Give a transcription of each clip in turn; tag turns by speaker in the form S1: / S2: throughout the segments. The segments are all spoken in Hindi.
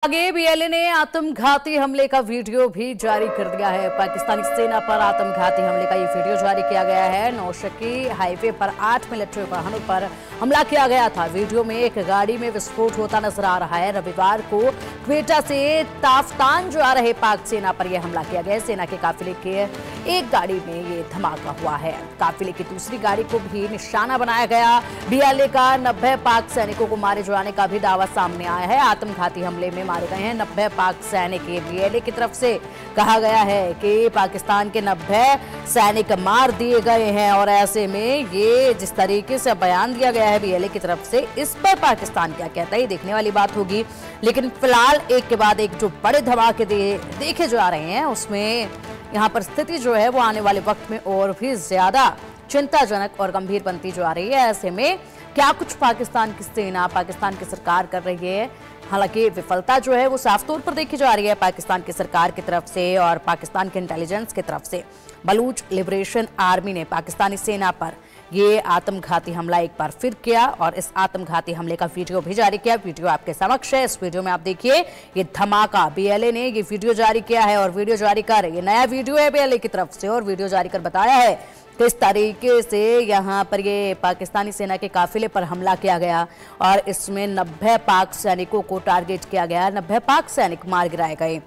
S1: आगे बीएलए ने आत्मघाती हमले का वीडियो भी जारी कर दिया है। पाकिस्तानी सेना पर आत्मघाती हमले का ये वीडियो जारी किया गया है। नौशकी हाईवे पर 8 मिलिट्री वाहनों पर हमला किया गया था। वीडियो में एक गाड़ी में विस्फोट होता नजर आ रहा है। रविवार को क्वेटा से ताफ्तान जा रहे पाक सेना पर यह हमला किया गया है। सेना के काफिले के एक गाड़ी में ये धमाका हुआ है। काफिले की दूसरी गाड़ी को भी निशाना बनाया गया। बीएलए का 90 पाक सैनिकों को मारे जाने का भी दावा सामने आया है। आत्मघाती हमले में मारे गए हैं 90 पाक सैनिक। बीएलए की तरफ से कहा गया है कि पाकिस्तान के 90 सैनिक मार दिए गए हैं और ऐसे में ये जिस तरीके से बयान दिया गया है बीएलए की तरफ से, इस पर पाकिस्तान क्या कहता है ये देखने वाली बात होगी। लेकिन फिलहाल एक के बाद एक जो बड़े धमाके देखे जा रहे हैं उसमें यहाँ पर स्थिति जो है वो आने वाले वक्त में और भी ज्यादा चिंताजनक और गंभीर बनती जा रही है। ऐसे में क्या कुछ पाकिस्तान की सेना, पाकिस्तान की सरकार कर रही है। हालांकि विफलता जो है वो साफ तौर पर देखी जा रही है पाकिस्तान की सरकार की तरफ से और पाकिस्तान के इंटेलिजेंस की तरफ से। बलूच लिबरेशन आर्मी ने पाकिस्तानी सेना पर ये आत्मघाती हमला एक बार फिर किया और इस आत्मघाती हमले का वीडियो भी जारी किया। वीडियो आपके समक्ष है। इस वीडियो में आप देखिए ये धमाका। बीएलए ने ये वीडियो जारी किया है और वीडियो जारी कर ये नया वीडियो है बीएलए की तरफ से और वीडियो जारी कर बताया है किस तरीके से यहाँ पर ये पाकिस्तानी सेना के काफिले पर हमला किया गया और इसमें 90 पाक सैनिकों को टारगेट किया गया। 90 पाक सैनिक मार गिराए गए,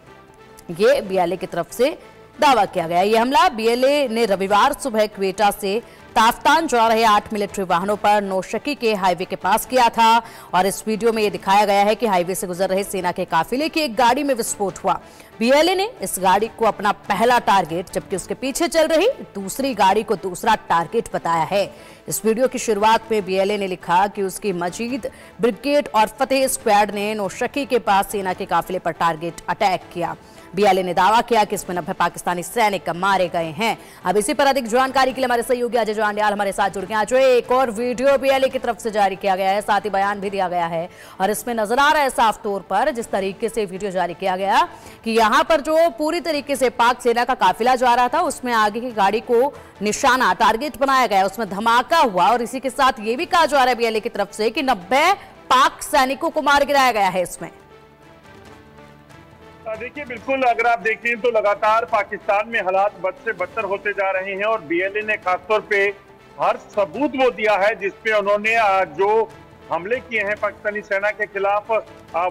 S1: ये बीएलए की तरफ से दावा किया गया। ये हमला बीएलए ने रविवार सुबह क्वेटा से ताफ्तान जा रहे 8 मिलिट्री वाहनों पर नौशकी के हाईवे के पास किया था और इस वीडियो में यह दिखाया गया है कि हाईवे से गुजर रहे सेना के काफिले की एक गाड़ी में विस्फोट हुआ। बीएलए ने इस गाड़ी को अपना पहला टारगेट जबकि उसके पीछे चल रही दूसरी गाड़ी को दूसरा टारगेट बताया है। इस वीडियो की शुरुआत में बीएलए ने लिखा कि उसकी मजीद ब्रिगेड और फतेह स्क्वाड ने नौशकी के पास सेना के काफिले पर टारगेट अटैक किया। बीएलए ने दावा किया कि इसमें 90 पाकिस्तानी सैनिक मारे गए हैं। अब इसी पर अधिक जानकारी के लिए हमारे सहयोगी अजय जांडियाल हमारे साथ जुड़ गए हैं। अजय, एक और वीडियो बीएलए की तरफ से जारी किया गया है, साथ ही बयान भी दिया गया है और इसमें नजर आ रहा है साफ तौर पर जिस तरीके से वीडियो जारी किया गया कि यहाँ पर जो पूरी तरीके से पाक सेना का काफिला जा रहा था उसमें आगे की गाड़ी को निशाना टारगेट बनाया गया, उसमें धमाका हुआ और इसी के साथ ये भी कहा जा रहा है बीएलए की तरफ से कि 90 पाक सैनिकों को मार गिराया गया है। इसमें
S2: देखिए, बिल्कुल अगर आप देखें तो लगातार पाकिस्तान में हालात बद से बदतर होते जा रहे हैं और बीएलए ने खासतौर पे हर सबूत वो दिया है जिसपे उन्होंने जो हमले किए हैं पाकिस्तानी सेना के खिलाफ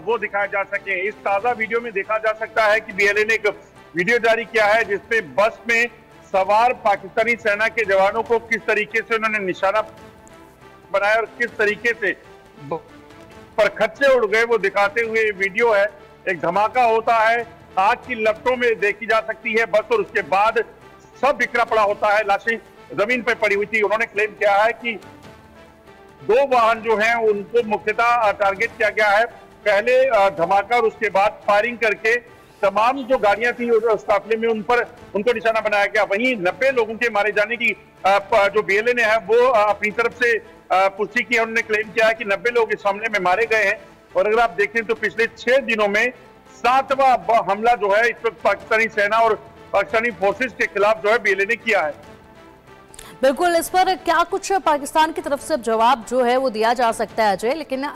S2: वो दिखाए जा सके। इस ताजा वीडियो में देखा जा सकता है कि बीएलए ने एक वीडियो जारी किया है जिसपे बस में सवार पाकिस्तानी सेना के जवानों को किस तरीके से उन्होंने निशाना बनाया और किस तरीके से पर खच्चे उड़ गए वो दिखाते हुए वीडियो है। एक धमाका होता है, आग की लपटों में देखी जा सकती है बस और उसके बाद सब बिखरा पड़ा होता है, लाशें जमीन पर पड़ी हुई थी। उन्होंने क्लेम किया है कि 2 वाहन जो हैं उनको मुख्यतः टारगेट किया गया है। पहले धमाका और उसके बाद फायरिंग करके तमाम जो गाड़ियां थी उस काफिले में उनको निशाना बनाया गया। वहीं 90 लोगों के मारे जाने की जो बीएलए ने है वो अपनी तरफ से पुष्टि की है। उन्होंने क्लेम किया है कि 90 लोग इस हमले में मारे गए हैं और अगर आप देखें तो पिछले 6 दिनों में 7वां हमला जो है इस वक्त पाकिस्तानी सेना और पाकिस्तानी फोर्सेस के खिलाफ जो है बीएलए ने किया है।
S1: बिल्कुल, इस पर क्या कुछ पाकिस्तान की तरफ से जवाब जो है वो दिया जा सकता है अजय? लेकिन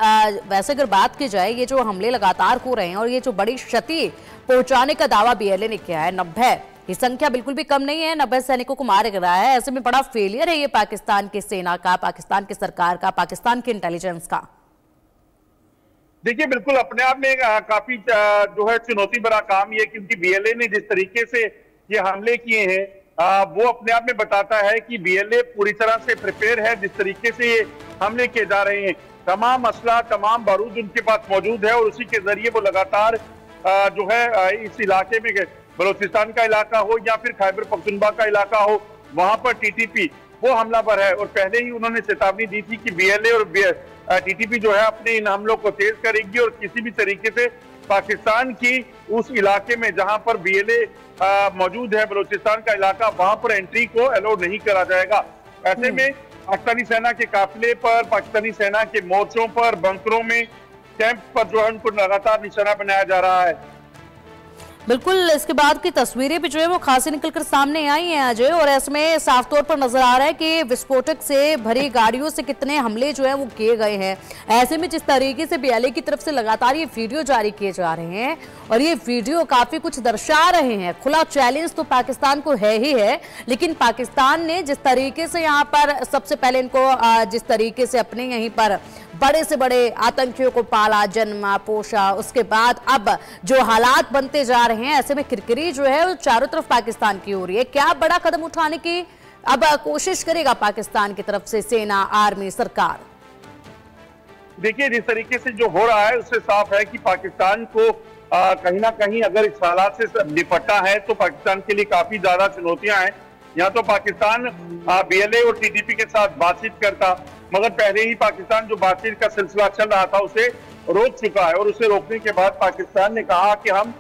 S1: वैसे अगर बात की जाए ये जो हमले लगातार हो रहे हैं और ये जो बड़ी क्षति पहुंचाने का दावा बीएलए ने किया है, 90 ये संख्या बिल्कुल भी कम नहीं है, 90 सैनिकों को मार गिराया है। ऐसे में बड़ा फेलियर है ये पाकिस्तान की सेना का, पाकिस्तान की सरकार का, पाकिस्तान की इंटेलिजेंस का।
S2: देखिए, बिल्कुल अपने आप में काफी जो है चुनौती भरा काम ये, क्योंकि बीएलए ने जिस तरीके से ये हमले किए हैं वो अपने आप में बताता है कि बीएलए पूरी तरह से प्रिपेयर है। जिस तरीके से ये हमले किए जा रहे हैं, तमाम असला, तमाम बारूद उनके पास मौजूद है और उसी के जरिए वो लगातार जो है इस इलाके में बलोचिस्तान का इलाका हो या फिर खैबर पख्तूनख्वा का इलाका हो, वहां पर टीटीपी वो हमलावर है और पहले ही उन्होंने चेतावनी दी थी कि बीएलए और टीटीपी जो है अपने इन हमलों को तेज करेगी और किसी भी तरीके से पाकिस्तान की उस इलाके में जहां पर बीएलए मौजूद है, बलोचिस्तान का इलाका, वहां पर एंट्री को अलाउ नहीं करा जाएगा। ऐसे में पाकिस्तानी सेना के काफिले पर, पाकिस्तानी सेना के मोर्चों पर, बंकरों में, कैंप पर जो है उनको लगातार निशाना बनाया जा रहा है।
S1: बिल्कुल, इसके बाद की तस्वीरें भी जो है वो खासी निकलकर सामने आई हैं अजय, और इसमें साफ तौर पर नजर आ रहा है कि विस्फोटक से भरी गाड़ियों से कितने हमले जो है वो किए गए हैं। ऐसे में जिस तरीके से बीएलए की तरफ से लगातार ये वीडियो जारी किए जा रहे हैं और ये वीडियो काफी कुछ दर्शा रहे हैं। खुला चैलेंज तो पाकिस्तान को है ही है, लेकिन पाकिस्तान ने जिस तरीके से यहाँ पर सबसे पहले इनको जिस तरीके से अपने यहीं पर बड़े से बड़े आतंकियों को पाला, जन्मा, पोषा, उसके बाद अब जो हालात बनते जा रहे हैं, ऐसे में किरकिरी जो है वो चारों तरफ पाकिस्तान की हो रही है। क्या बड़ा कदम उठाने की अब कोशिश करेगा पाकिस्तान की तरफ से सेना, आर्मी, सरकार?
S2: देखिए, जिस तरीके से जो हो रहा है उससे साफ है कि पाकिस्तान को कहीं ना कहीं अगर इस हालात से निपटना है तो पाकिस्तान के लिए काफी ज्यादा चुनौतियां हैं। यहाँ तो पाकिस्तान बीएलए और टीडीपी के साथ बातचीत करता, मगर पहले ही पाकिस्तान जो बातचीत का सिलसिला चल रहा था उसे रोक चुका है, और उसे रोकने के बाद पाकिस्तान ने कहा कि हम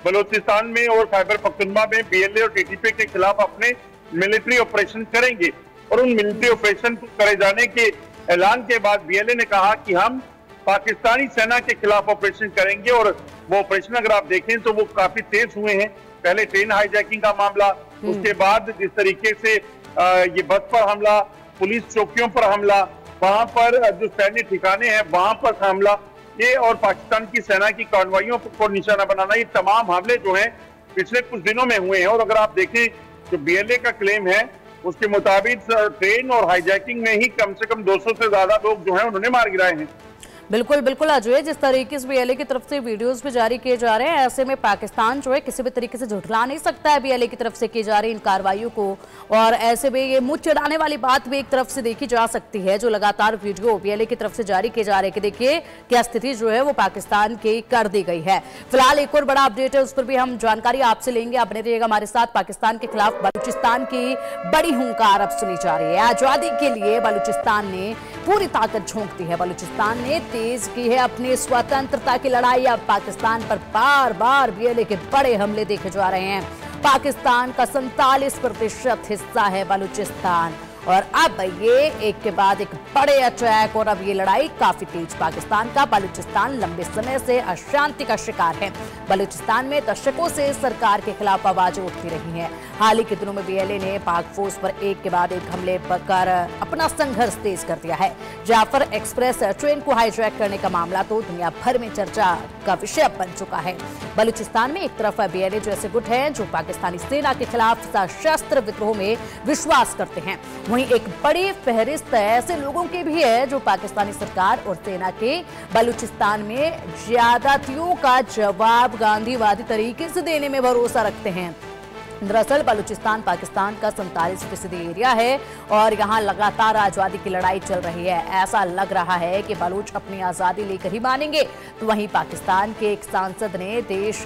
S2: बलूचिस्तान में और खैबर पख्तूनख्वा में बीएलए और टीडीपी के खिलाफ अपने मिलिट्री ऑपरेशन करेंगे। और उन मिलिट्री ऑपरेशन को करे जाने के ऐलान के बाद बीएलए ने कहा कि हम पाकिस्तानी सेना के खिलाफ ऑपरेशन करेंगे, और वो ऑपरेशन अगर आप देखें तो वो काफी तेज हुए हैं। पहले ट्रेन हाईजैकिंग का मामला, उसके बाद जिस तरीके से ये बस पर हमला, पुलिस चौकियों पर हमला, वहां पर जो सैन्य ठिकाने हैं वहां पर हमला, ये और पाकिस्तान की सेना की कार्रवाइयों को निशाना बनाना, ये तमाम हमले जो हैं पिछले कुछ दिनों में हुए हैं। और अगर आप देखें जो बीएलए का क्लेम है उसके मुताबिक ट्रेन और हाईजैकिंग में ही कम से कम 200 से ज्यादा लोग जो हैं उन्होंने मार गिराए हैं।
S1: बिल्कुल बिल्कुल अजय, जिस तरीके से बीएलए की तरफ से वीडियोस भी जारी किए जा रहे हैं, ऐसे में पाकिस्तान जो है किसी भी तरीके से झुठला नहीं सकता है बीएलए की तरफ से की जा रही इन कार्रवाइयों को। और ऐसे में ये मुंह चिढ़ाने वाली बात भी एक तरफ से देखी जा सकती है, जो लगातार वीडियो बीएलए की तरफ से जारी किए जा रहे हैं कि देखिए क्या स्थिति जो है वो पाकिस्तान की कर दी गई है। फिलहाल एक और बड़ा अपडेट है, उस पर भी हम जानकारी आपसे लेंगे, आप बने रहिएगा हमारे साथ। पाकिस्तान के खिलाफ बलूचिस्तान की बड़ी हुंकार अब सुनी जा रही है। आजादी के लिए बलूचिस्तान ने पूरी ताकत झोंक दी है। बलूचिस्तान ने तेज की है अपनी स्वतंत्रता की लड़ाई। अब पाकिस्तान पर बार बार बीएलए के बड़े हमले देखे जा रहे हैं। पाकिस्तान का 47% हिस्सा है बलूचिस्तान, और अब ये एक के बाद एक बड़े अटैक, और अब ये लड़ाई काफी तेज। पाकिस्तान का बलूचिस्तान लंबे समय से अशांति का शिकार है। बलूचिस्तान में दशकों से सरकार के खिलाफ आवाजें उठती रही हैं। हाल ही के दिनों में बीएलए ने पाक फोर्स पर एक के बाद एक हमले कर अपना संघर्ष तेज कर दिया है। जाफर एक्सप्रेस ट्रेन को हाईजैक करने का मामला तो दुनिया भर में चर्चा का विषय बन चुका है। बलूचिस्तान में एक तरफ बीएलए जैसे गुट हैं जो पाकिस्तानी सेना के खिलाफ सशस्त्र विद्रोह में विश्वास करते हैं, वहीं एक बड़ी फहरिस्त ऐसे लोगों की भी है जो पाकिस्तानी सरकार और सेना के बलूचिस्तान में ज्यादतियों का जवाब गांधीवादी तरीके से देने में भरोसा रखते हैं। दरअसल बलूचिस्तान पाकिस्तान का 47% एरिया है और यहाँ लगातार आजादी की लड़ाई चल रही है। ऐसा लग रहा है कि बलूच अपनी आजादी लेकर ही मानेंगे। तो वहीं पाकिस्तान के एक सांसद ने देश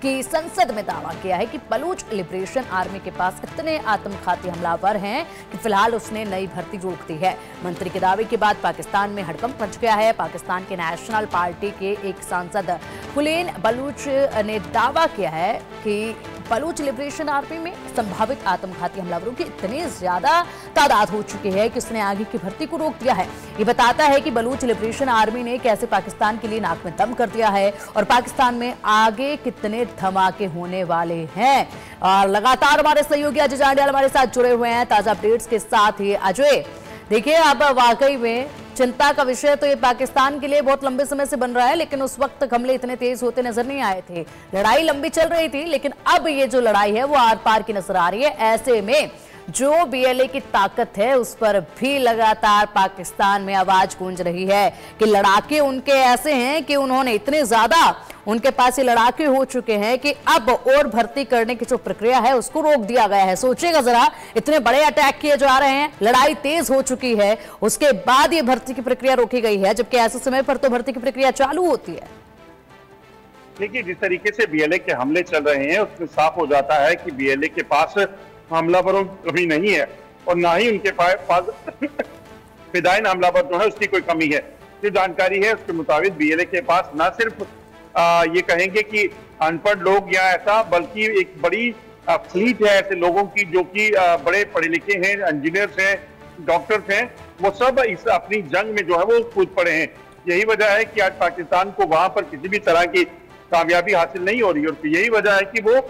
S1: की संसद में दावा किया है कि बलूच लिबरेशन आर्मी के पास इतने आत्मघाती हमलावर हैं कि फिलहाल उसने नई भर्ती रोक दी है। मंत्री के दावे के बाद पाकिस्तान में हड़कंप मच गया है। पाकिस्तान के नेशनल पार्टी के एक सांसद हुसैन बलूच ने दावा किया है कि बलूच लिबरेशन आर्मी में संभावित आत्मघाती हमलावरों की इतनी ज्यादा तादाद हो चुकी है कि उसने आगे की भर्ती को रोक दिया है। ये बताता है कि बलूच लिबरेशन आर्मी ने कैसे पाकिस्तान के लिए नाक में दम कर दिया है और पाकिस्तान में आगे कितने धमाके होने वाले हैं। और लगातार हमारे सहयोगी अजय जांडियाल हमारे साथ जुड़े हुए हैं ताजा अपडेट्स के साथ। ही अजय, देखिए अब वाकई में चिंता का विषय तो ये पाकिस्तान के लिए बहुत लंबे समय से बन रहा है, लेकिन उस वक्त हमले इतने तेज होते नजर नहीं आए थे। लड़ाई लंबी चल रही थी, लेकिन अब ये जो लड़ाई है वो आर पार की नजर आ रही है। ऐसे में जो बीएलए की ताकत है उस पर भी लगातार पाकिस्तान में आवाज गूंज रही है कि लड़ाके उनके ऐसे हैं कि उन्होंने इतने ज्यादा उनके पास ये लड़ाके हो चुके हैं कि अब और भर्ती करने की जो प्रक्रिया है उसको रोक दिया गया है। सोचिएगा जरा, इतने बड़े अटैक किए जा रहे हैं, लड़ाई तेज हो चुकी है, उसके बाद ये भर्ती की प्रक्रिया रोकी गई है, जबकि ऐसे समय पर तो भर्ती की प्रक्रिया चालू होती है।
S2: देखिए, जिस तरीके से बीएलए के हमले चल रहे हैं उसमें साफ हो जाता है कि बीएलए के पास हमलावरों कमी नहीं है और ना ही उनके पास फिदायन हमलावर जो है उसकी कोई कमी है। जो जानकारी है उसके मुताबिक बीएलए के पास न सिर्फ ये कहेंगे कि अनपढ़ लोग या ऐसा, बल्कि एक बड़ी फ्लीट है ऐसे लोगों की जो कि बड़े पढ़े लिखे हैं, इंजीनियर्स हैं, डॉक्टर्स हैं, वो सब इस अपनी जंग में जो है वो कूद पड़े हैं। यही वजह है कि आज पाकिस्तान को वहां पर किसी भी तरह की कामयाबी हासिल नहीं हो रही। और यही वजह है कि वो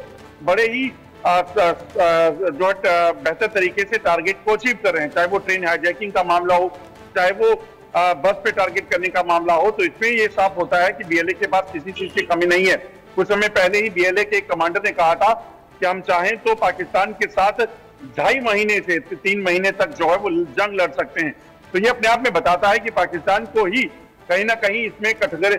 S2: बड़े ही जो बेहतर तरीके से टारगेट को अचीव कर रहे हैं, चाहे वो ट्रेन हाईजैकिंग का मामला हो, चाहे वो बस पे टारगेट करने का मामला हो। तो इसमें ये साफ होता है कि बीएलए के पास किसी चीज की कमी नहीं है। कुछ समय पहले ही बीएलए के एक कमांडर ने कहा था कि हम चाहें तो पाकिस्तान के साथ 2.5 महीने से 3 महीने तक जो है वो जंग लड़ सकते हैं। तो ये अपने आप में बताता है कि पाकिस्तान को ही कहीं ना कहीं इसमें कठगर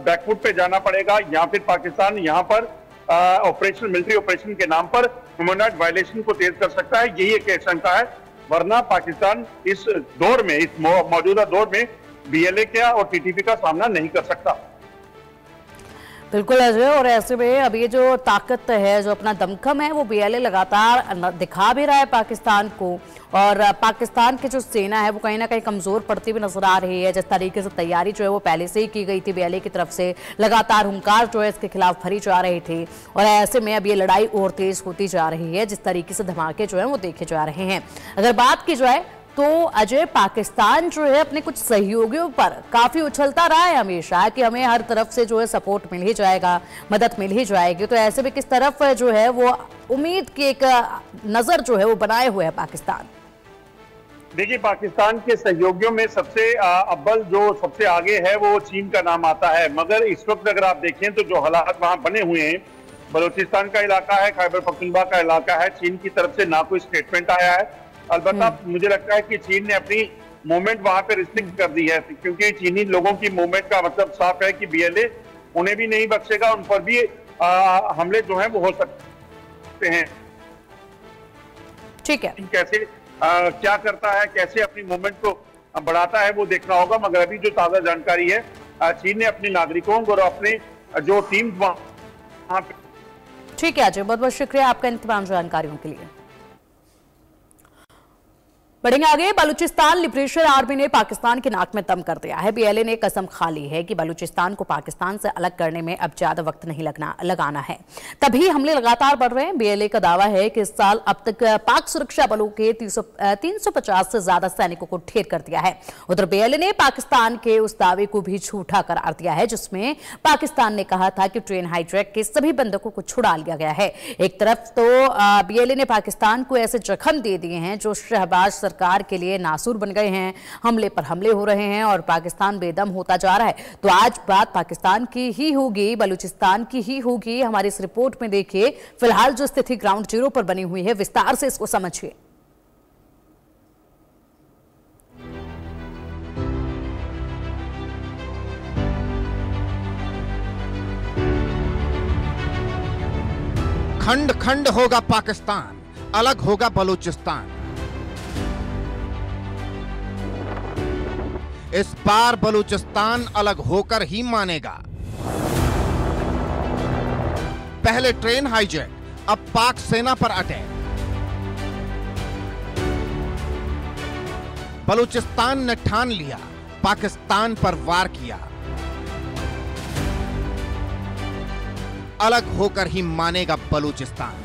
S2: बैकफुट पे जाना पड़ेगा, या फिर पाकिस्तान यहाँ पर ऑपरेशन, मिलिट्री ऑपरेशन के नाम पर ह्यूमन राइट वायलेशन को तेज कर सकता है। यही एक आशंका है, वरना पाकिस्तान इस दौर में, इस मौजूदा दौर में बीएलए का और टीटीपी का सामना नहीं कर सकता।
S1: बिल्कुल अजय, और ऐसे में अब ये जो ताकत है, जो अपना दमखम है, वो बीएलए लगातार दिखा भी रहा है पाकिस्तान को, और पाकिस्तान की जो सेना है वो कहीं ना कहीं कमजोर पड़ती हुई नजर आ रही है। जिस तरीके से तैयारी जो है वो पहले से ही की गई थी बीएलए की तरफ से, लगातार हुंकार जो है इसके खिलाफ भरी जा रही थी, और ऐसे में अब ये लड़ाई और तेज होती जा रही है। जिस तरीके से धमाके जो है वो देखे जा रहे हैं। अगर बात की जाए तो अजय, पाकिस्तान जो है अपने कुछ सहयोगियों पर काफी उछलता रहा है हमेशा कि हमें हर तरफ से जो है सपोर्ट मिल ही जाएगा, मदद मिल ही जाएगी। तो ऐसे में किस तरफ जो है वो उम्मीद की एक नजर जो है वो बनाए हुए है पाकिस्तान?
S2: देखिए, पाकिस्तान के सहयोगियों में सबसे अव्वल जो सबसे आगे है वो चीन का नाम आता है। मगर इस वक्त अगर आप देखें तो जो हालात वहां बने हुए हैं, बलूचिस्तान का इलाका है, खैबर पख्तूनख्वा का इलाका है, चीन की तरफ से ना कोई स्टेटमेंट आया है। अलबत्ता मुझे लगता है कि चीन ने अपनी मूवमेंट वहां पे रिस्ट्रिक्ट कर दी है, क्योंकि चीनी लोगों की मूवमेंट का मतलब साफ है कि बीएलए उन्हें भी नहीं बख्शेगा, उन पर भी हमले जो हैं वो हो सकते हैं।
S1: ठीक है,
S2: कैसे क्या करता है, कैसे अपनी मूवमेंट को बढ़ाता है वो देखना होगा। मगर अभी जो ताजा जानकारी है, चीन ने अपने नागरिकों और अपने जो टीम वहां।
S1: ठीक है अजय, बहुत बहुत शुक्रिया आपका इन तमाम जानकारियों के लिए। बढ़ेंगे आगे। बलूचिस्तान लिबरेशन आर्मी ने पाकिस्तान की नाक में दम कर दिया है। बीएलए ने कसम खा ली है कि बलूचिस्तान को पाकिस्तान से अलग करने में अब ज्यादा वक्त नहीं लगाना है, तभी हमले लगातार बढ़ रहे हैं। बीएलए का दावा है कि इस साल अब तक पाक सुरक्षा बलों के 350 से ज्यादा सैनिकों को ढेर कर दिया है। उधर बीएलए ने पाकिस्तान के उस दावे को भी झूठा करार दिया है जिसमें पाकिस्तान ने कहा था कि ट्रेन हाईजैक के सभी बंधकों को छुड़ा लिया गया है। एक तरफ तो बीएलए ने पाकिस्तान को ऐसे जख्म दे दिए हैं जो शहबाज सरकार के लिए नासूर बन गए हैं, हमले पर हमले हो रहे हैं और पाकिस्तान बेदम होता जा रहा है। तो आज बात पाकिस्तान की ही होगी, बलूचिस्तान की ही होगी। हमारी इस रिपोर्ट में देखिए फिलहाल जो स्थिति ग्राउंड जीरो पर बनी हुई है, विस्तार से इसको समझिए।
S3: खंड खंड होगा पाकिस्तान, अलग होगा बलूचिस्तान। इस बार बलूचिस्तान अलग होकर ही मानेगा। पहले ट्रेन हाईजैक, अब पाक सेना पर अटैक। बलूचिस्तान ने ठान लिया, पाकिस्तान पर वार किया। अलग होकर ही मानेगा बलूचिस्तान।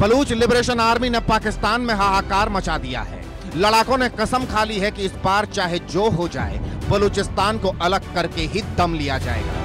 S3: बलूच लिबरेशन आर्मी ने पाकिस्तान में हाहाकार मचा दिया है। लड़ाकों ने कसम खा ली है कि इस बार चाहे जो हो जाए, बलूचिस्तान को अलग करके ही दम लिया जाएगा।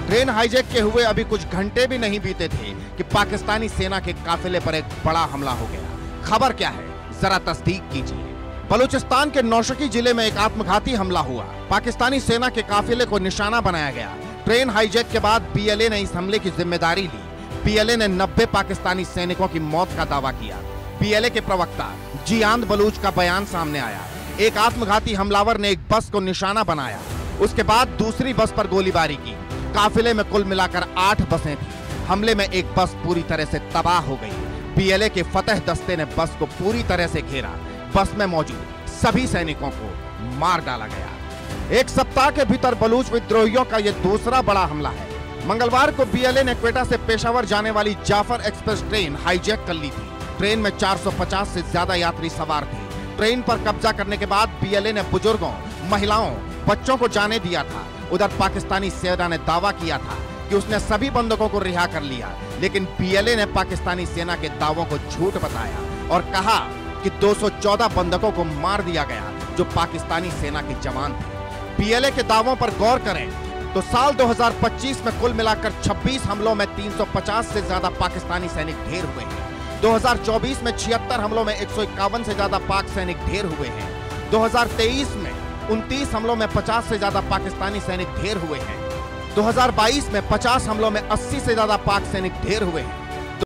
S3: ट्रेन हाईजैक के हुए अभी कुछ घंटे भी नहीं बीते थे कि पाकिस्तानी सेना के काफिले पर एक बड़ा हमला हो गया। खबर क्या है, जरा तस्दीक कीजिए। बलूचिस्तान के नौशकी जिले में एक आत्मघाती हमला हुआ। पाकिस्तानी सेना के काफिले को निशाना बनाया गया। ट्रेन हाईजैक के बाद बीएलए ने इस हमले की जिम्मेदारी ली। बीएलए ने 90 पाकिस्तानी सैनिकों की मौत का दावा किया। बीएलए के प्रवक्ता जियाद बलूच का बयान सामने आया। एक आत्मघाती हमलावर ने एक बस को निशाना बनाया, उसके बाद दूसरी बस पर गोलीबारी की। काफिले में कुल मिलाकर 8 बसें थी। हमले में एक बस पूरी तरह से तबाह हो गई। बीएलए के फतेह दस्ते ने बस को पूरी तरह से घेरा। बस में मौजूद सभी सैनिकों को मार डाला गया। एक सप्ताह के भीतर बलूच विद्रोहियों का यह दूसरा बड़ा हमला है। मंगलवार को बीएलए ने क्वेटा से पेशावर जाने वाली जाफर एक्सप्रेस ट्रेन हाईजैक कर ली थी। ट्रेन में 450 से ज्यादा यात्री सवार थे। ट्रेन पर कब्जा करने के बाद बीएलए ने बुजुर्गों, महिलाओं, बच्चों को जाने दिया था। उधर पाकिस्तानी सेना ने दावा किया था कि उसने सभी बंधकों को रिहा कर लिया, लेकिन बीएलए ने पाकिस्तानी सेना के दावों को झूठ बताया और कहा कि 214 बंधकों को मार दिया गया जो पाकिस्तानी सेना के जवान थे। पीएलए के दावों पर गौर करें तो साल 2025 में कुल मिलाकर 26 हमलों में 350 से ज्यादा पाकिस्तानी सैनिक ढेर हुए हैं। 2024 में 76 हमलों में 151 से ज्यादा पाक सैनिक ढेर हुए हैं। 2023 में 29 हमलों में 50 से ज्यादा पाकिस्तानी सैनिक ढेर हुए हैं। 2022 में 50 हमलों में 80 से ज्यादा पाक सैनिक ढेर हुए हैं।